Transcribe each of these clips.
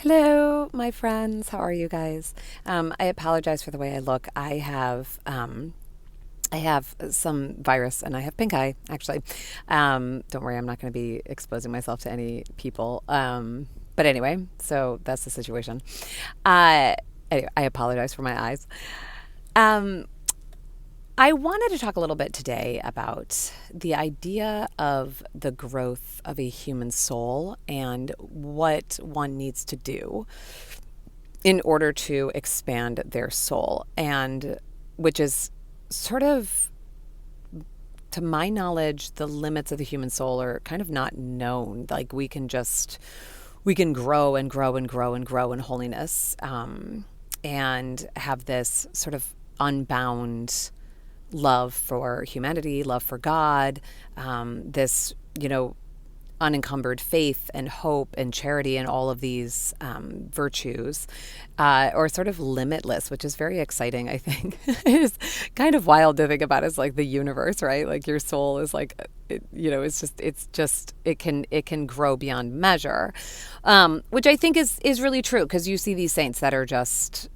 Hello, my friends. How are you guys? I apologize for the way I look. I have some virus and I have pink eye, actually. Don't worry, I'm not going to be exposing myself to any people. But anyway, so that's the situation. Uh, anyway, I apologize for my eyes. Um, I wanted to talk a little bit today about the idea of the growth of a human soul and what one needs to do in order to expand their soul, and which is sort of, to my knowledge, the limits of the human soul are kind of not known. Like we can grow and grow and grow and grow in holiness, and have this sort of unbound love for humanity, love for God, this, unencumbered faith and hope and charity and all of these virtues, or sort of limitless, which is very exciting, I think. It's kind of wild to think about as like the universe, right? Like your soul is like, it can grow beyond measure, which I think is really true, because you see these saints that are just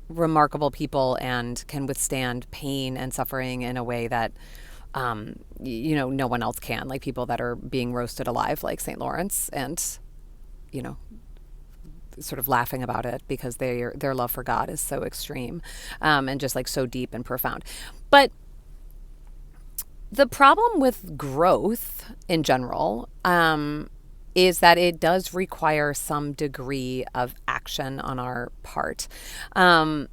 remarkable people and can withstand pain and suffering in a way that no one else can, like people that are being roasted alive, like St. Lawrence, and, you know, sort of laughing about it because their love for God is so extreme, and just like so deep and profound. But the problem with growth in general, is that it does require some degree of action on our part. Um,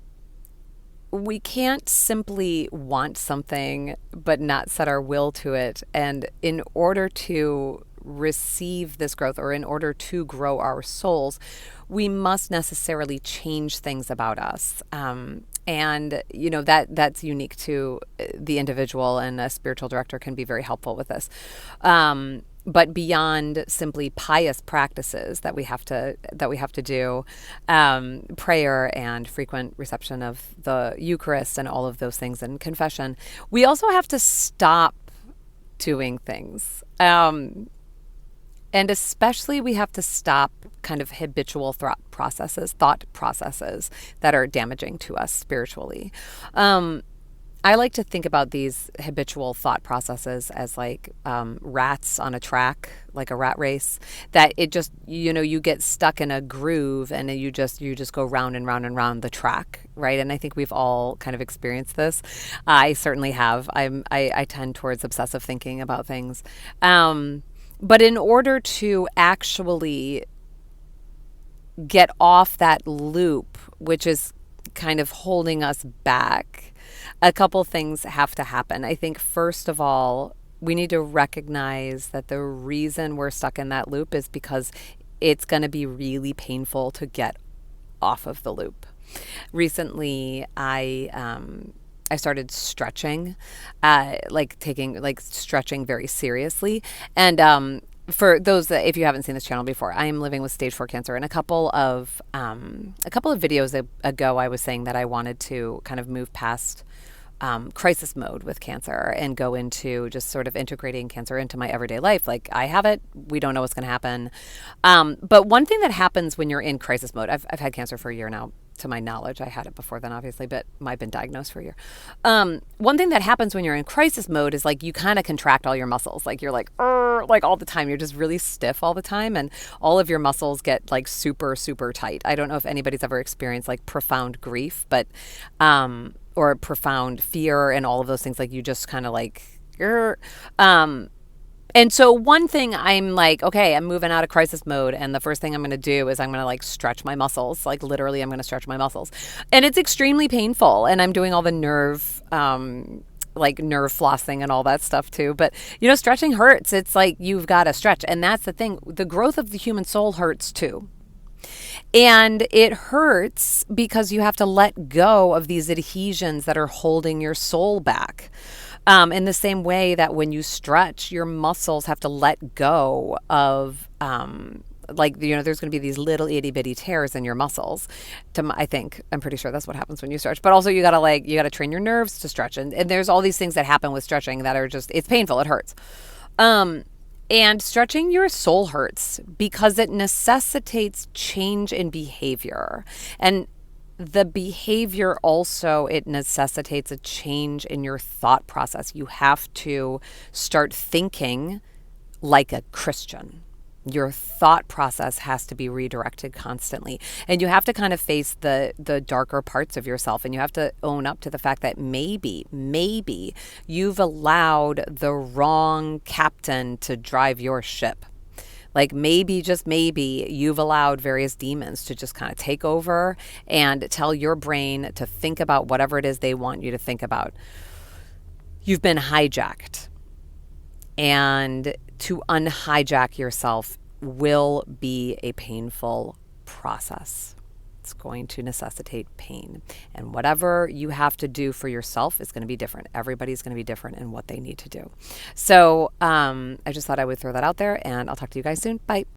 we can't simply want something but not set our will to it. And in order to receive this growth, or in order to grow our souls, we must necessarily change things about us. And that's unique to the individual, and a spiritual director can be very helpful with this. But beyond simply pious practices that we have to do, prayer and frequent reception of the Eucharist and all of those things, and confession, we also have to stop doing things. And especially we have to stop kind of habitual thought processes that are damaging to us spiritually. I like to think about these habitual thought processes as like, rats on a track, like a rat race, that it just, you get stuck in a groove, and then you just go round and round and round the track, right? And I think we've all kind of experienced this. I certainly have. I tend towards obsessive thinking about things. But in order to actually get off that loop, which is kind of holding us back, a couple things have to happen. I think, first of all, we need to recognize that the reason we're stuck in that loop is because it's going to be really painful to get off of the loop. Recently, I started stretching, like taking like stretching very seriously. And for those that, if you haven't seen this channel before, I am living with stage 4 cancer. And a couple of videos ago, I was saying that I wanted to kind of move past crisis mode with cancer and go into just sort of integrating cancer into my everyday life. Like, I have it, we don't know what's going to happen. But one thing that happens when you're in crisis mode, I've had cancer for a year now. To my knowledge, I had it before then, obviously, but I've been diagnosed for a year. One thing that happens when you're in crisis mode is like you kind of contract all your muscles. Like you're like all the time. You're just really stiff all the time, and all of your muscles get like super, super tight. I don't know if anybody's ever experienced like profound grief, but or profound fear and all of those things. Like you just kind of like, um, and so one thing, I'm like, okay, I'm moving out of crisis mode, and the first thing I'm going to do is I'm going to like stretch my muscles. Like literally, I'm going to stretch my muscles, and it's extremely painful. And I'm doing all the like nerve flossing and all that stuff too. But stretching hurts. It's like you've got to stretch, and that's the thing. The growth of the human soul hurts too. And it hurts because you have to let go of these adhesions that are holding your soul back. In the same way that when you stretch, your muscles have to let go of, there's going to be these little itty bitty tears in your muscles. I'm pretty sure that's what happens when you stretch. But also you got to train your nerves to stretch. And there's all these things that happen with stretching that are just, it's painful. It hurts. And stretching your soul hurts because it necessitates change in behavior. And the behavior also, it necessitates a change in your thought process. You have to start thinking like a Christian. Your thought process has to be redirected constantly. And you have to kind of face the darker parts of yourself, and you have to own up to the fact that maybe you've allowed the wrong captain to drive your ship. Like maybe, just maybe, you've allowed various demons to just kind of take over and tell your brain to think about whatever it is they want you to think about. You've been hijacked. And to unhijack yourself will be a painful process. It's going to necessitate pain. And whatever you have to do for yourself is going to be different. Everybody's going to be different in what they need to do. So I just thought I would throw that out there, and I'll talk to you guys soon. Bye.